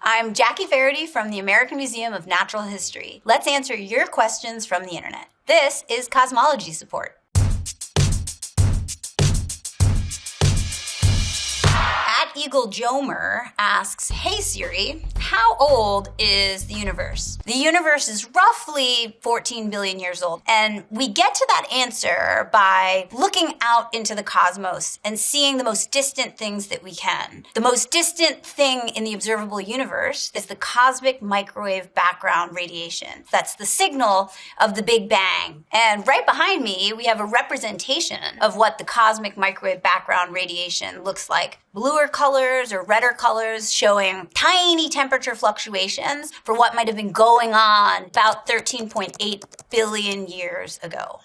I'm Jackie Faherty from the American Museum of Natural History. Let's answer your questions from the internet. This is Cosmology Support. Eagle Jomer asks, "Hey Siri, how old is the universe?" The universe is roughly 14 billion years old, and we get to that answer by looking out into the cosmos and seeing the most distant things that we can. The most distant thing in the observable universe is the cosmic microwave background radiation. That's the signal of the Big Bang. And right behind me, we have a representation of what the cosmic microwave background radiation looks like. Bluer colors or redder colors showing tiny temperature fluctuations for what might have been going on about 13.8 billion years ago.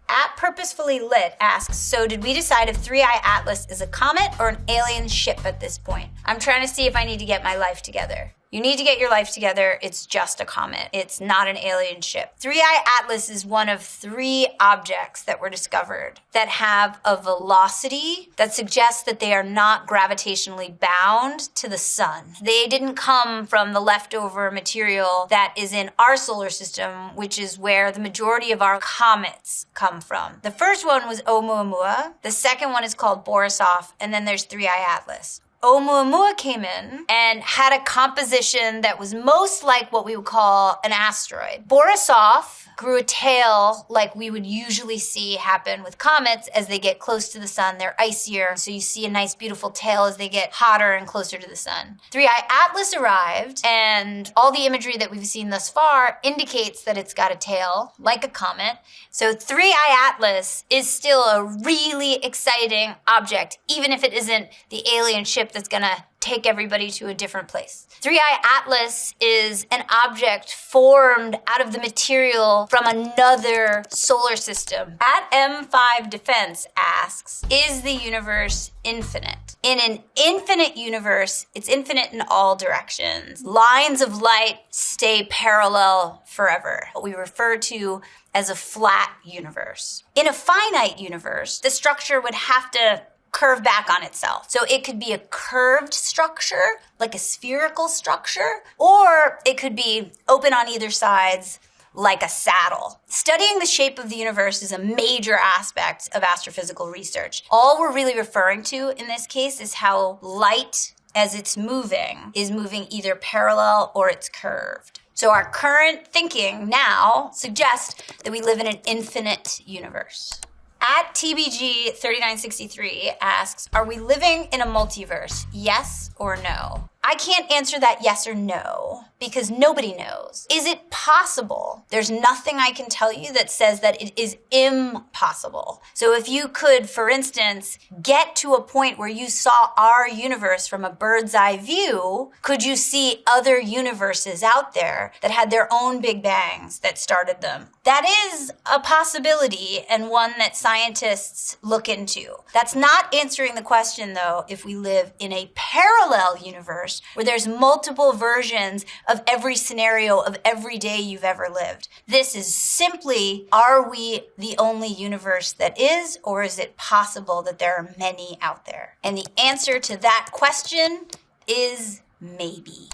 At Purposefully Lit asks, "So did we decide if 3i Atlas is a comet or an alien ship at this point? I'm trying to see if I need to get my life together." You need to get your life together. It's just a comet. It's not an alien ship. 3i Atlas is one of 3 objects that were discovered that have a velocity that suggests that they are not gravitationally bound to the sun. They didn't come from the leftover material that is in our solar system, which is where the majority of our comets come from. The first one was Oumuamua. The second one is called Borisov, and then there's 3i Atlas. Oumuamua came in and had a composition that was most like what we would call an asteroid. Borisov grew a tail like we would usually see happen with comets. As they get close to the sun, they're icier, so you see a nice beautiful tail as they get hotter and closer to the sun. 3i Atlas arrived, and all the imagery that we've seen thus far indicates that it's got a tail like a comet. So 3i Atlas is still a really exciting object, even if it isn't the alien ship that's gonna take everybody to a different place. 3i Atlas is an object formed out of the material from another solar system. At M5 Defense asks, "Is the universe infinite?" In an infinite universe, it's infinite in all directions. Lines of light stay parallel forever, what we refer to as a flat universe. In a finite universe, the structure would have to curve back on itself. So it could be a curved structure, like a spherical structure, or it could be open on either sides, like a saddle. Studying the shape of the universe is a major aspect of astrophysical research. All we're really referring to in this case is how light, as it's moving, is moving either parallel or it's curved. So our current thinking now suggests that we live in an infinite universe. At TBG3963 asks, "Are we living in a multiverse? Yes or no?" I can't answer that yes or no because nobody knows. Is it possible? There's nothing I can tell you that says that it is impossible. So if you could, for instance, get to a point where you saw our universe from a bird's eye view, could you see other universes out there that had their own big bangs that started them? That is a possibility and one that scientists look into. That's not answering the question, though, if we live in a parallel universe where there's multiple versions of every scenario of every day you've ever lived. This is simply, are we the only universe that is, or is it possible that there are many out there? And the answer to that question is maybe.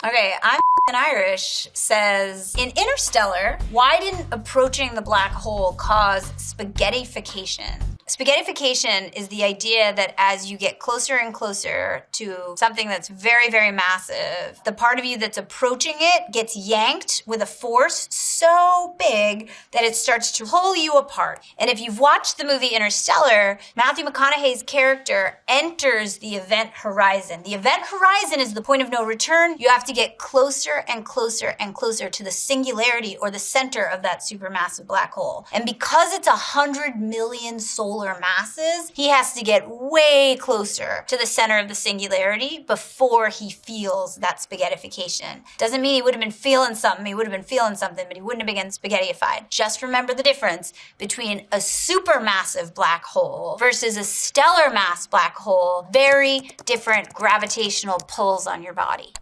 Okay, I'm Irish says, "In Interstellar, why didn't approaching the black hole cause spaghettification?" Spaghettification is the idea that as you get closer and closer to something that's very, very massive, the part of you that's approaching it gets yanked with a force so big that it starts to pull you apart. And if you've watched the movie Interstellar, Matthew McConaughey's character enters the event horizon. The event horizon is the point of no return. You have to get closer and closer and closer to the singularity or the center of that supermassive black hole. And because it's 100 million solar masses, he has to get way closer to the center of the singularity before he feels that spaghettification. Doesn't mean he would have been feeling something. He would have been feeling something, but he wouldn't have been spaghettified. Just remember the difference between a supermassive black hole versus a stellar mass black hole. Very different gravitational pulls on your body.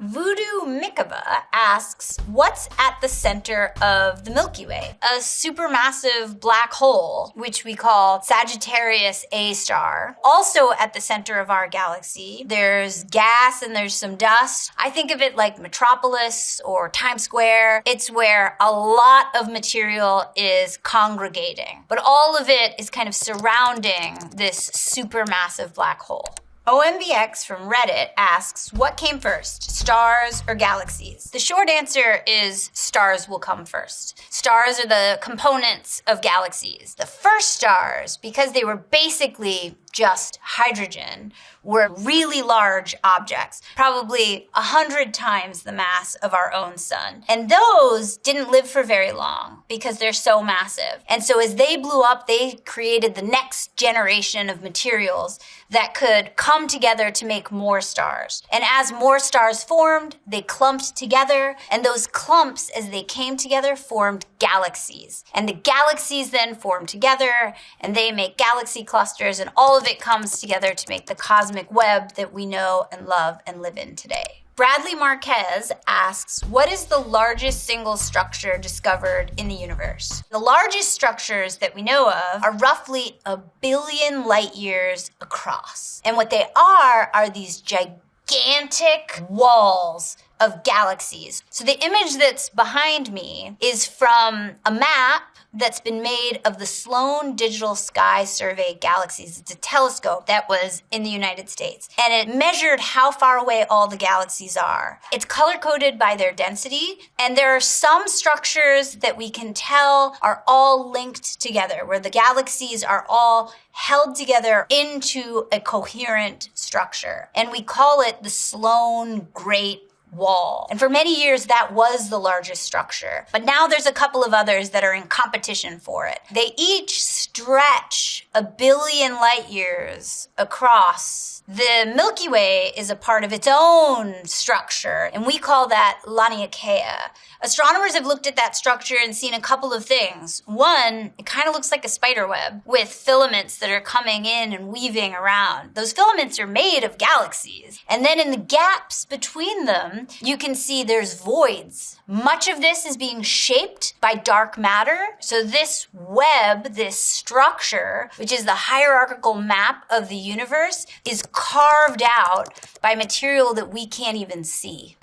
Voodoo Mikaba asks, what's at the center of the Milky Way? A supermassive black hole, which we call Sagittarius A star. Also at the center of our galaxy, there's gas and there's some dust. I think of it like Metropolis or Times Square. It's where a lot of material is congregating, but all of it is kind of surrounding this supermassive black hole. OMBX from Reddit asks, what came first, stars or galaxies? The short answer is stars will come first. Stars are the components of galaxies. The first stars, because they were basically just hydrogen, were really large objects, probably 100 times the mass of our own sun. And those didn't live for very long because they're so massive. And so as they blew up, they created the next generation of materials that could come together to make more stars. And as more stars formed, they clumped together, and those clumps, as they came together, formed galaxies. And the galaxies then formed together, and they make galaxy clusters, and all of it comes together to make the cosmic web that we know and love and live in today. Bradley Marquez asks, what is the largest single structure discovered in the universe? The largest structures that we know of are roughly 1 billion light years across. And what they are these gigantic walls of galaxies. So the image that's behind me is from a map that's been made of the Sloan Digital Sky Survey galaxies. It's a telescope that was in the United States. And it measured how far away all the galaxies are. It's color-coded by their density. And there are some structures that we can tell are all linked together, where the galaxies are all held together into a coherent structure. And we call it the Sloan Great Wall. And for many years, that was the largest structure. But now there's a couple of others that are in competition for it. They each stretch 1 billion light years across. The Milky Way is a part of its own structure, and we call that Laniakea. Astronomers have looked at that structure and seen a couple of things. One, it kind of looks like a spider web with filaments that are coming in and weaving around. Those filaments are made of galaxies. And then in the gaps between them, you can see there's voids. Much of this is being shaped by dark matter. So this web, this structure, which is the hierarchical map of the universe, is carved out by material that we can't even see.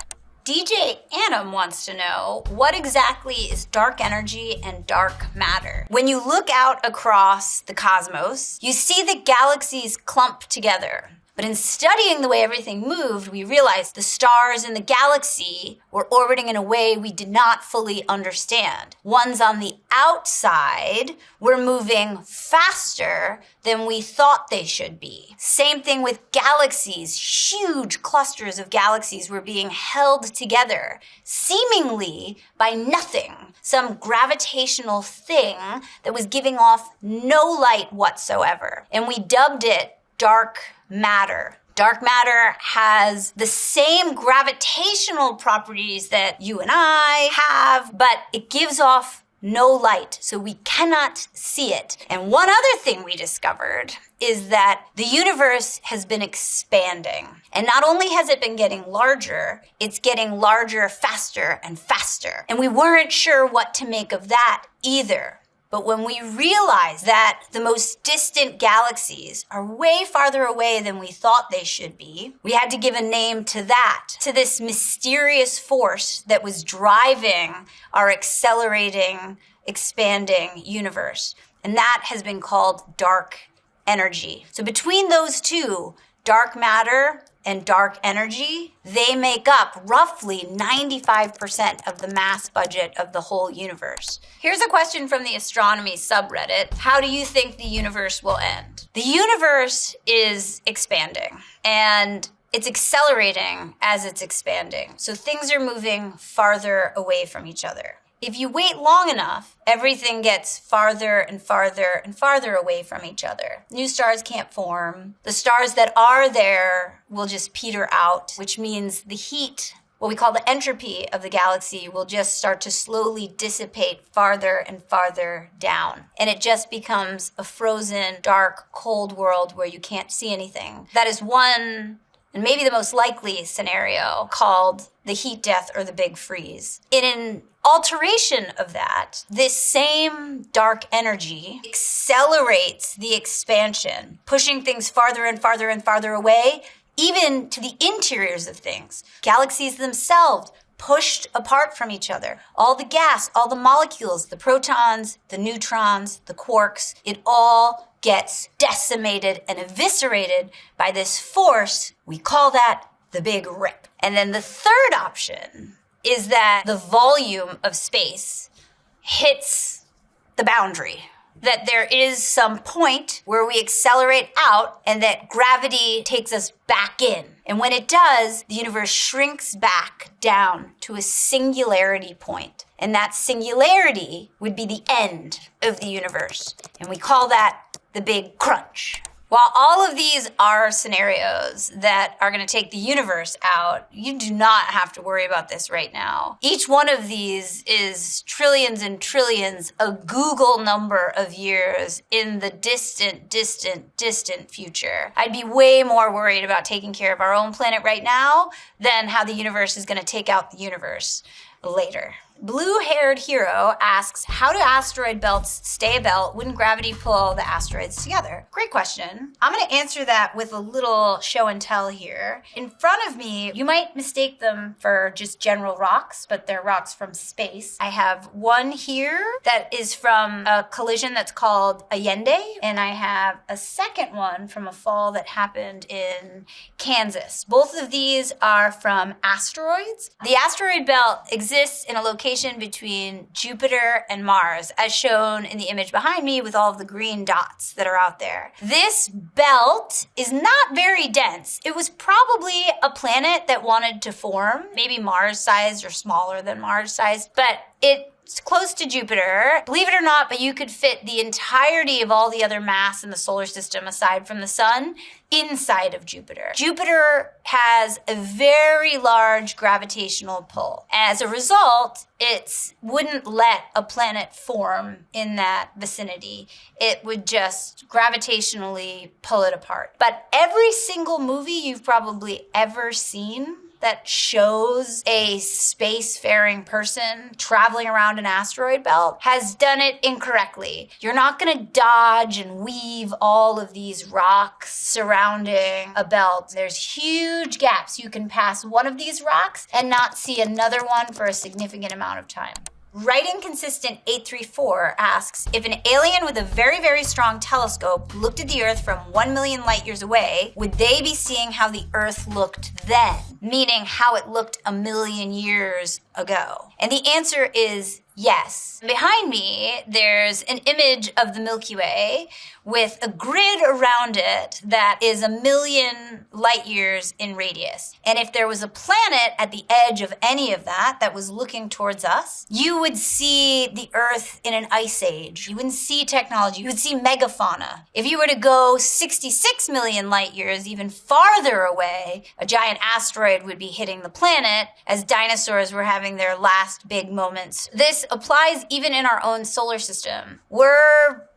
DJ Annam wants to know, what exactly is dark energy and dark matter? When you look out across the cosmos, you see the galaxies clump together. But in studying the way everything moved, we realized the stars in the galaxy were orbiting in a way we did not fully understand. Ones on the outside were moving faster than we thought they should be. Same thing with galaxies. Huge clusters of galaxies were being held together, seemingly by nothing, some gravitational thing that was giving off no light whatsoever. And we dubbed it dark matter. Dark matter has the same gravitational properties that you and I have, but it gives off no light, so we cannot see it. And one other thing we discovered is that the universe has been expanding. And not only has it been getting larger, it's getting larger faster and faster. And we weren't sure what to make of that either. But when we realized that the most distant galaxies are way farther away than we thought they should be, we had to give a name to that, to this mysterious force that was driving our accelerating, expanding universe. And that has been called dark energy. So between those two, dark matter and dark energy, they make up roughly 95% of the mass budget of the whole universe. Here's a question from the astronomy subreddit. How do you think the universe will end? The universe is expanding, and it's accelerating as it's expanding. So things are moving farther away from each other. If you wait long enough, everything gets farther and farther and farther away from each other. New stars can't form. The stars that are there will just peter out, which means the heat, what we call the entropy of the galaxy, will just start to slowly dissipate farther and farther down. And it just becomes a frozen, dark, cold world where you can't see anything. That is one and maybe the most likely scenario, called the heat death or the big freeze. In an alteration of that, this same dark energy accelerates the expansion, pushing things farther and farther and farther away, even to the interiors of things. Galaxies themselves pushed apart from each other. All the gas, all the molecules, the protons, the neutrons, the quarks, it all gets decimated and eviscerated by this force. We call that the Big Rip. And then the third option is that the volume of space hits the boundary, that there is some point where we accelerate out and that gravity takes us back in. And when it does, the universe shrinks back down to a singularity point. And that singularity would be the end of the universe. And we call that the Big Crunch. While all of these are scenarios that are going to take the universe out, you do not have to worry about this right now. Each one of these is trillions and trillions, a Google number of years in the distant, distant, distant future. I'd be way more worried about taking care of our own planet right now than how the universe is going to take out the universe later. Blue-haired hero asks, how do asteroid belts stay a belt? Wouldn't gravity pull the asteroids together? Great question. I'm going to answer that with a little show and tell here. In front of me, you might mistake them for just general rocks, but they're rocks from space. I have one here that is from a collision that's called Allende, and I have a second one from a fall that happened in Kansas. Both of these are from asteroids. The asteroid belt exists in a location between Jupiter and Mars, as shown in the image behind me with all of the green dots that are out there. This belt is not very dense. It was probably a planet that wanted to form, maybe Mars-sized or smaller than Mars-sized, but it's close to Jupiter. Believe it or not, but you could fit the entirety of all the other mass in the solar system aside from the sun inside of Jupiter. Jupiter has a very large gravitational pull. As a result, it wouldn't let a planet form in that vicinity. It would just gravitationally pull it apart. But every single movie you've probably ever seen that shows a spacefaring person traveling around an asteroid belt has done it incorrectly. You're not going to dodge and weave all of these rocks surrounding a belt. There's huge gaps. You can pass one of these rocks and not see another one for a significant amount of time. Writing Consistent 834 asks, if an alien with a very, very strong telescope looked at the Earth from 1 million light years away, would they be seeing how the Earth looked then? Meaning how it looked a million years ago. And the answer is yes. Behind me, there's an image of the Milky Way with a grid around it that is 1 million light years in radius. And if there was a planet at the edge of any of that was looking towards us, you would see the Earth in an ice age. You wouldn't see technology. You would see megafauna. If you were to go 66 million light years even farther away, a giant asteroid would be hitting the planet as dinosaurs were having their last big moments. This applies even in our own solar system. We're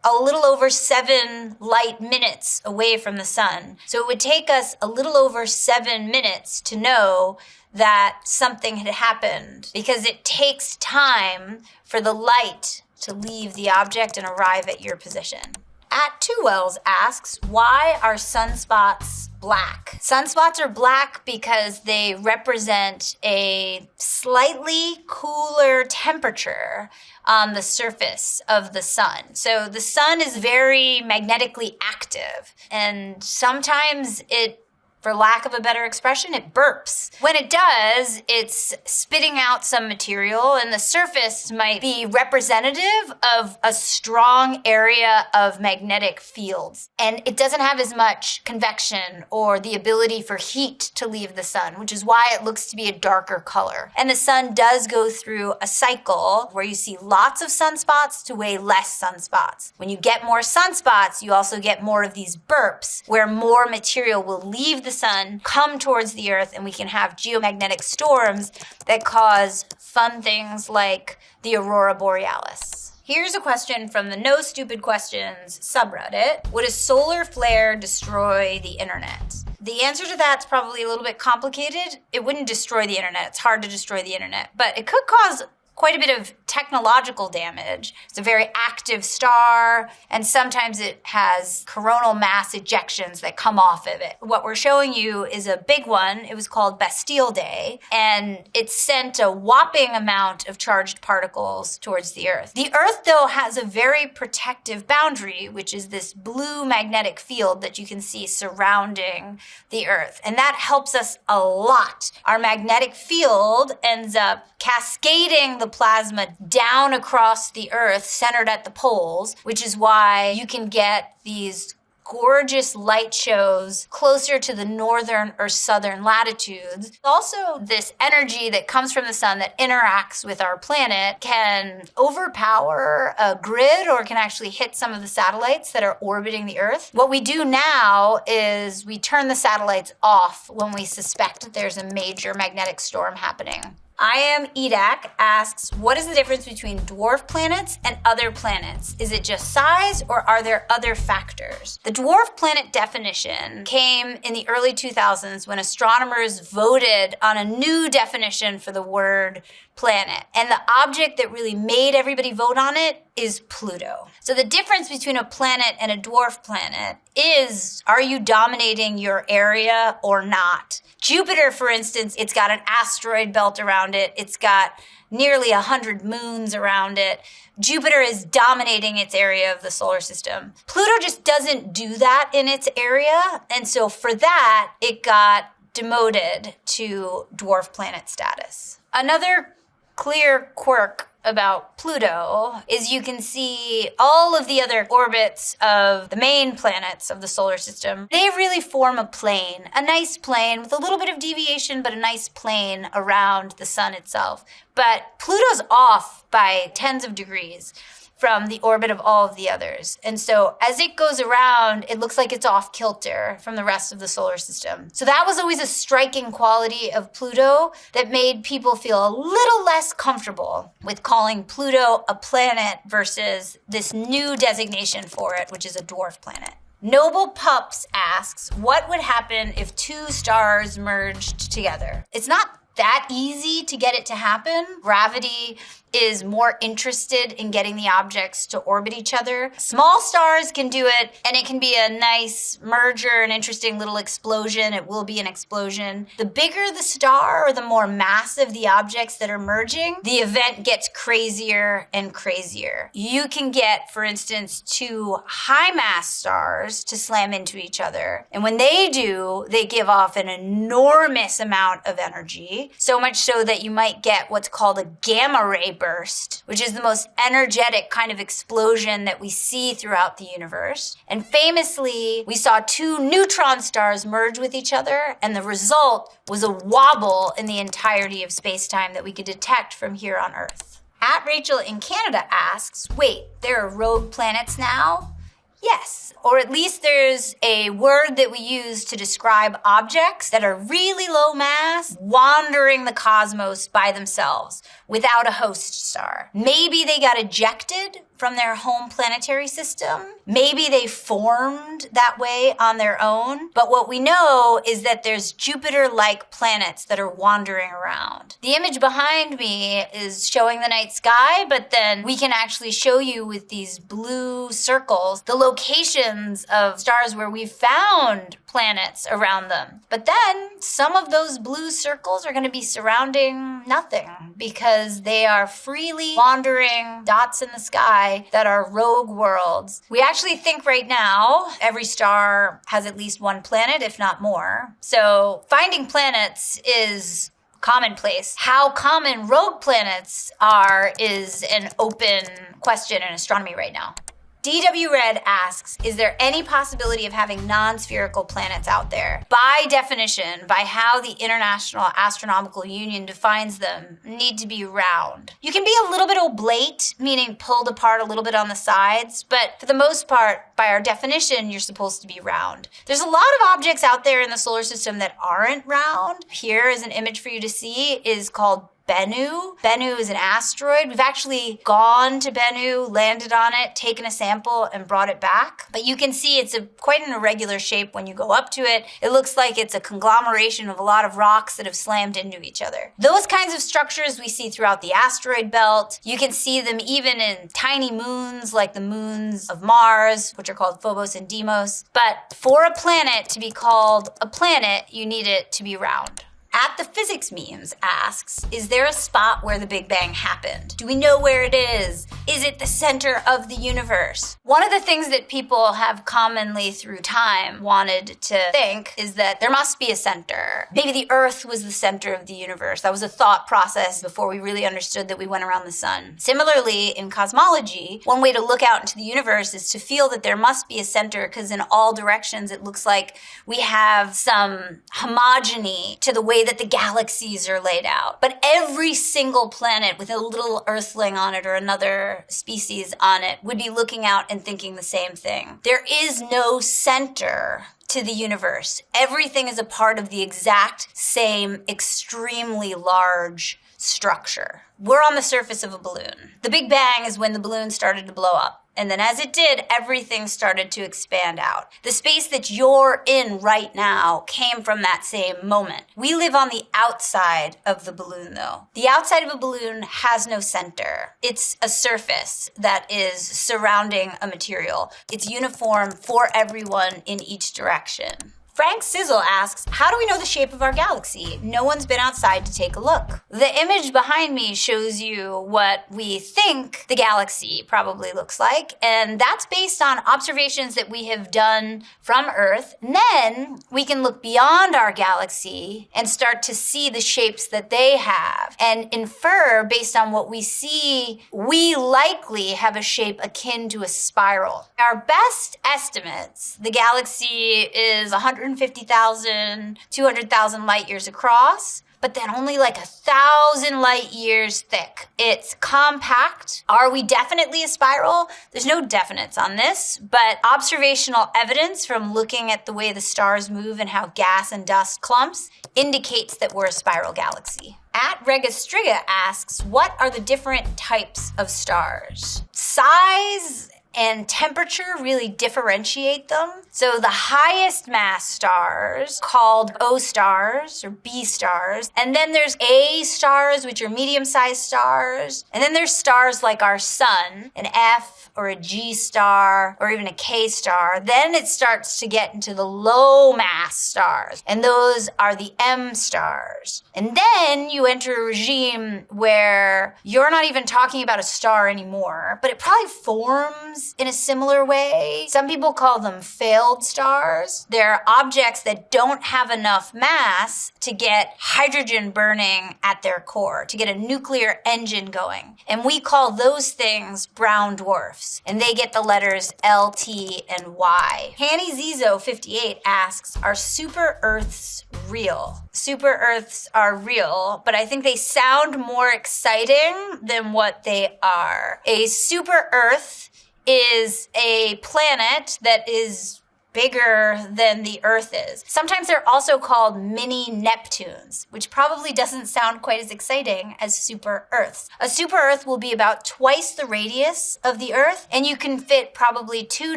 a little over 7 light minutes away from the sun. So it would take us a little over 7 minutes to know that something had happened, because it takes time for the light to leave the object and arrive at your position. At Two Wells asks, why are sunspots black? Sunspots are black because they represent a slightly cooler temperature on the surface of the sun. So the sun is very magnetically active, and sometimes it, for lack of a better expression, it burps. When it does, it's spitting out some material, and the surface might be representative of a strong area of magnetic fields. And it doesn't have as much convection or the ability for heat to leave the sun, which is why it looks to be a darker color. And the sun does go through a cycle where you see lots of sunspots to way less sunspots. When you get more sunspots, you also get more of these burps, where more material will leave the sun, come towards the Earth, and we can have geomagnetic storms that cause fun things like the aurora borealis. Here's a question from the No Stupid Questions subreddit. Would a solar flare destroy the internet? The answer to that's probably a little bit complicated. It wouldn't destroy the internet. It's hard to destroy the internet, but it could cause quite a bit of technological damage. It's a very active star, and sometimes it has coronal mass ejections that come off of it. What we're showing you is a big one. It was called Bastille Day, and it sent a whopping amount of charged particles towards the Earth. The Earth, though, has a very protective boundary, which is this blue magnetic field that you can see surrounding the Earth, and that helps us a lot. Our magnetic field ends up cascading the plasma down across the Earth, centered at the poles, which is why you can get these gorgeous light shows closer to the northern or southern latitudes. Also, this energy that comes from the sun that interacts with our planet can overpower a grid or can actually hit some of the satellites that are orbiting the Earth. What we do now is we turn the satellites off when we suspect that there's a major magnetic storm happening. I am Edak asks, what is the difference between dwarf planets and other planets? Is it just size or are there other factors? The dwarf planet definition came in the early 2000s when astronomers voted on a new definition for the word planet. And the object that really made everybody vote on it is Pluto. So the difference between a planet and a dwarf planet is, are you dominating your area or not? Jupiter, for instance, it's got an asteroid belt around it. It's got nearly 100 moons around it. Jupiter is dominating its area of the solar system. Pluto just doesn't do that in its area. And so for that, it got demoted to dwarf planet status. Another clear quirk about Pluto is you can see all of the other orbits of the main planets of the solar system. They really form a plane, a nice plane with a little bit of deviation, but a nice plane around the sun itself. But Pluto's off by tens of degrees from the orbit of all of the others. And so as it goes around, it looks like it's off kilter from the rest of the solar system. So that was always a striking quality of Pluto that made people feel a little less comfortable with calling Pluto a planet versus this new designation for it, which is a dwarf planet. Noble Pups asks, what would happen if two stars merged together? It's not that easy to get it to happen. Gravity is more interested in getting the objects to orbit each other. Small stars can do it, and it can be a nice merger, an interesting little explosion. It will be an explosion. The bigger the star or the more massive the objects that are merging, the event gets crazier and crazier. You can get, for instance, two high mass stars to slam into each other. And when they do, they give off an enormous amount of energy, so much so that you might get what's called a gamma ray burst, which is the most energetic kind of explosion that we see throughout the universe. And famously, we saw two neutron stars merge with each other, and the result was a wobble in the entirety of space-time that we could detect from here on Earth. At Rachel in Canada asks, wait, there are rogue planets now? Yes, or at least there's a word that we use to describe objects that are really low mass, wandering the cosmos by themselves without a host star. Maybe they got ejected from their home planetary system. Maybe they formed that way on their own. But what we know is that there's Jupiter-like planets that are wandering around. The image behind me is showing the night sky, but then we can actually show you with these blue circles the locations of stars where we've found planets around them. But then some of those blue circles are going to be surrounding nothing because they are freely wandering dots in the sky that are rogue worlds. We actually think right now every star has at least one planet, if not more. So finding planets is commonplace. How common rogue planets are is an open question in astronomy right now. DW Red asks, is there any possibility of having non-spherical planets out there? By definition, by how the International Astronomical Union defines them, need to be round. You can be a little bit oblate, meaning pulled apart a little bit on the sides, but for the most part, by our definition, you're supposed to be round. There's a lot of objects out there in the solar system that aren't round. Here is an image for you to see, is called Bennu. Bennu is an asteroid. We've actually gone to Bennu, landed on it, taken a sample, and brought it back. But you can see it's quite an irregular shape when you go up to it. It looks like it's a conglomeration of a lot of rocks that have slammed into each other. Those kinds of structures we see throughout the asteroid belt. You can see them even in tiny moons like the moons of Mars, which are called Phobos and Deimos. But for a planet to be called a planet, you need it to be round. At the Physics Memes asks, is there a spot where the Big Bang happened? Do we know where it is? Is it the center of the universe? One of the things that people have commonly through time wanted to think is that there must be a center. Maybe the Earth was the center of the universe. That was a thought process before we really understood that we went around the sun. Similarly, in cosmology, one way to look out into the universe is to feel that there must be a center, because in all directions it looks like we have some homogeny to the way that the galaxies are laid out. But every single planet with a little earthling on it or another species on it would be looking out and thinking the same thing. There is no center to the universe. Everything is a part of the exact same extremely large structure. We're on the surface of a balloon. The Big Bang is when the balloon started to blow up. And then as it did, everything started to expand out. The space that you're in right now came from that same moment. We live on the outside of the balloon, though. The outside of a balloon has no center. It's a surface that is surrounding a material. It's uniform for everyone in each direction. Frank Sizzle asks, how do we know the shape of our galaxy? No one's been outside to take a look. The image behind me shows you what we think the galaxy probably looks like, and that's based on observations that we have done from Earth. And then we can look beyond our galaxy and start to see the shapes that they have and infer based on what we see, we likely have a shape akin to a spiral. Our best estimates, the galaxy is 150,000, 200,000 light years across, but then only like 1,000 light years thick. It's compact. Are we definitely a spiral? There's no definites on this, but observational evidence from looking at the way the stars move and how gas and dust clumps indicates that we're a spiral galaxy. At Regastriga asks, what are the different types of stars? Size and temperature really differentiate them. So the highest mass stars, called O stars or B stars, and then there's A stars, which are medium-sized stars, and then there's stars like our sun, an F or a G star or even a K star. Then it starts to get into the low mass stars, and those are the M stars. And then you enter a regime where you're not even talking about a star anymore, but it probably forms in a similar way. Some people call them failed stars. They're objects that don't have enough mass to get hydrogen burning at their core, to get a nuclear engine going. And we call those things brown dwarfs. And they get the letters L, T, and Y. Hanny Zizo 58 asks, are super Earths real? Super Earths are real, but I think they sound more exciting than what they are. A super Earth is a planet that is bigger than the Earth is. Sometimes they're also called mini Neptunes, which probably doesn't sound quite as exciting as super Earths. A super Earth will be about twice the radius of the Earth, and you can fit probably 2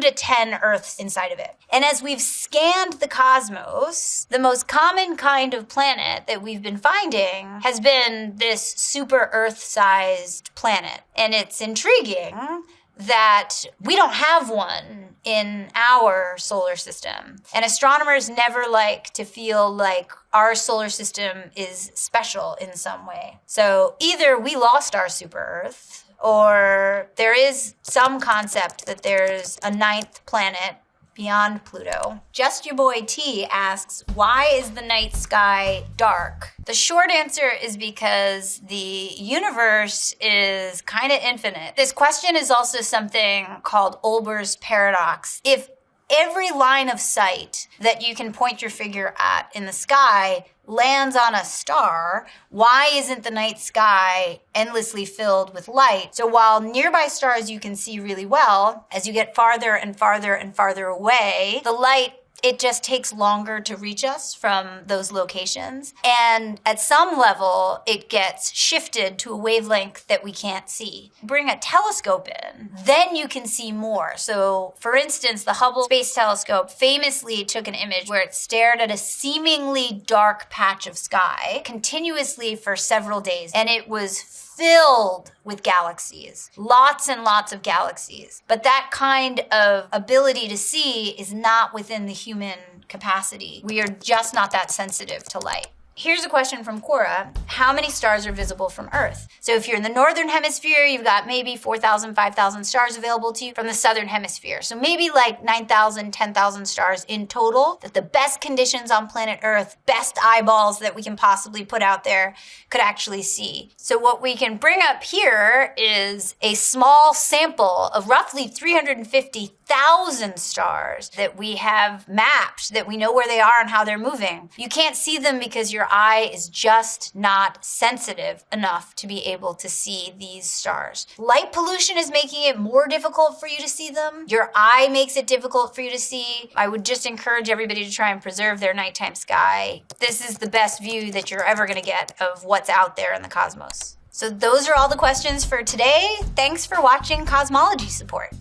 to 10 Earths inside of it. And as we've scanned the cosmos, the most common kind of planet that we've been finding has been this super Earth-sized planet. And it's intriguing that we don't have one in our solar system. And astronomers never like to feel like our solar system is special in some way. So either we lost our super Earth, or there is some concept that there's a 9th planet beyond Pluto. Just Your Boy T asks, why is the night sky dark? The short answer is because the universe is kind of infinite. This question is also something called Olber's paradox. If every line of sight that you can point your finger at in the sky lands on a star, why isn't the night sky endlessly filled with light? So while nearby stars you can see really well, as you get farther and farther and farther away, the light it just takes longer to reach us from those locations. And at some level, it gets shifted to a wavelength that we can't see. Bring a telescope in, then you can see more. So for instance, the Hubble Space Telescope famously took an image where it stared at a seemingly dark patch of sky continuously for several days, and it was filled with galaxies, lots and lots of galaxies. But that kind of ability to see is not within the human capacity. We are just not that sensitive to light. Here's a question from Cora. How many stars are visible from Earth? So if you're in the northern hemisphere, you've got maybe 4,000, 5,000 stars available to you from the southern hemisphere. So maybe like 9,000, 10,000 stars in total that the best conditions on planet Earth, best eyeballs that we can possibly put out there could actually see. So what we can bring up here is a small sample of roughly 350,000 stars that we have mapped, that we know where they are and how they're moving. You can't see them because your eye is just not sensitive enough to be able to see these stars. Light pollution is making it more difficult for you to see them. Your eye makes it difficult for you to see. I would just encourage everybody to try and preserve their nighttime sky. This is the best view that you're ever going to get of what's out there in the cosmos. So those are all the questions for today. Thanks for watching Cosmology Support.